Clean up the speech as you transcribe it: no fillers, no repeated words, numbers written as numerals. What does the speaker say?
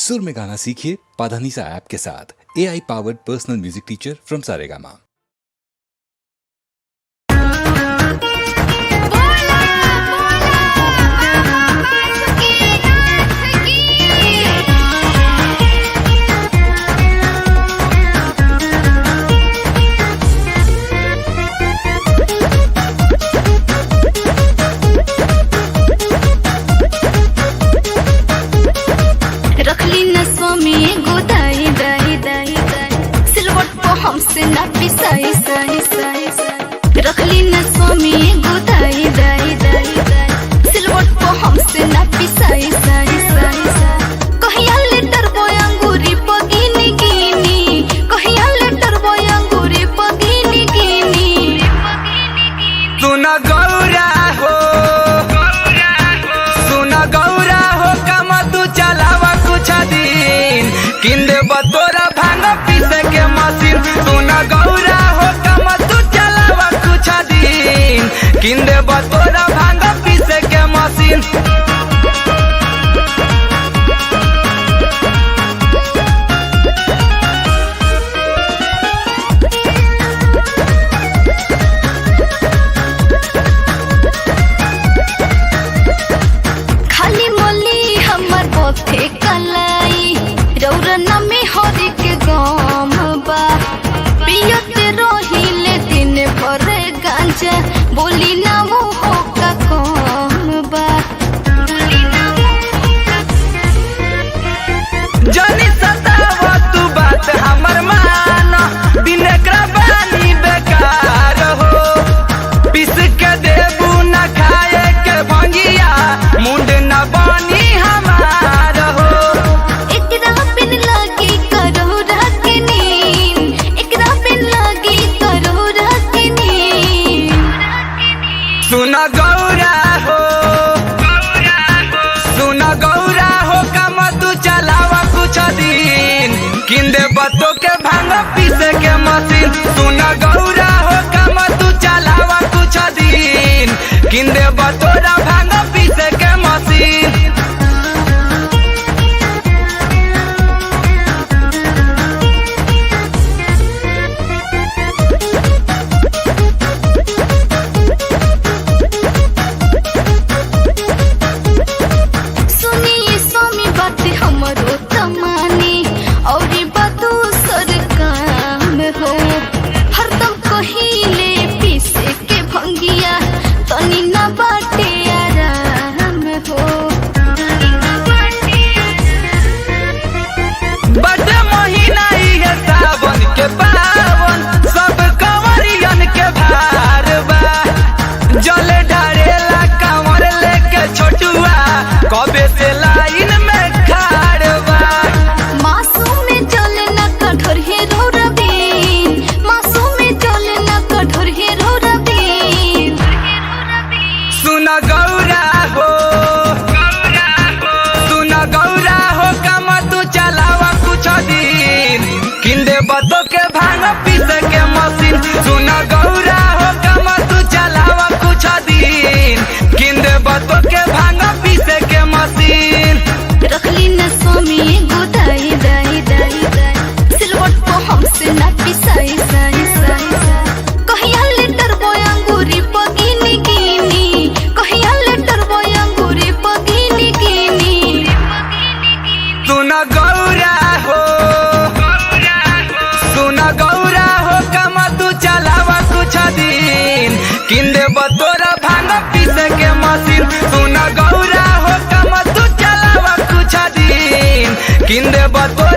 सुर में गाना सीखिए पाधानीसा ऐप के साथ। AI powered personal music teacher from Saregama. हमसे ना पिसाई साई साई साई रखली न स्वामी गोदाई दाई दाई दाई सिलवट को हमसे ना पिसाई साई साई साई कहिया लेटर बोय अंगूरी पगिनी गिनी कहिया लेटर बोय अंगूरी पगिनी गिनी सुना गौरा हो सुना गौरा हो काम तू चलावा कुछ दिन किंदे बतोरा भांग पीसे के मशीन सुना गौरा हो काम तू चलावा कुछ दिन किंदे बतोरा भांग पीसे के मशीन खाली मोली हमर बोथे कलाई रौरना में हरि के गाम बा पियत रहिले दिन भर गांजा बोली ना मुह का कम बा जनी सतावा तू बात हमर माना बिन बानी बेकार हो पिस के देबू न खाए के भंगिया मुंड न बनी हमार हो एकरा बिन लागी करो रखे नींद एकरा बिन लागी करो रखे नींद सुना गौरा हो सुना गौरा हो काम तू चलावा कुछ दिन किंदे बतो के भांग पीसे के मशीन सुना गौरा हो काम तू चलावा कुछ दिन किंदे बतोरा भांग पीसे के मशीन सुनिए स्वामी बात हमरो तमानी और बातू सर काम हो हरदम कहिले पीसे के भंगिया तनी ना बाटे आराम हो बड़ महीना है सावन के पावन सब कंवरियन के भार बा जल ढारेला कंवर लेके छोटुआ कबे से लाइन में खाड़ बा मासूम में चल ना कठोर हीरो रबीन मासूम में चल ना कठोर हीरो रबीन सुना गौरा हो सुना गौरा हो काम तू चलावा कुछ दिन किंदे बतो के भांग पीसे के मशीन सुना गौरा हो काम तू चलावा कुछ दिन किंदे बतो के भांग पीसे के मशीन रखली न स्वामी गोदाई दाई दाई दाई सिलवट को हमसे ना पिसाई साई साई साई कहिया लेटर बोय अंगूरी पगिनी गिनी कहिया लेटर बोय अंगूरी पगिनी गिनी सुना गौरा हो सुना गौरा हो काम तू चलावा कुछ दिन किंदे बतोरा भांग पीसे के मशीन सुना गौरा हो काम तू चलावा कुछ दिन किंदे बतोरा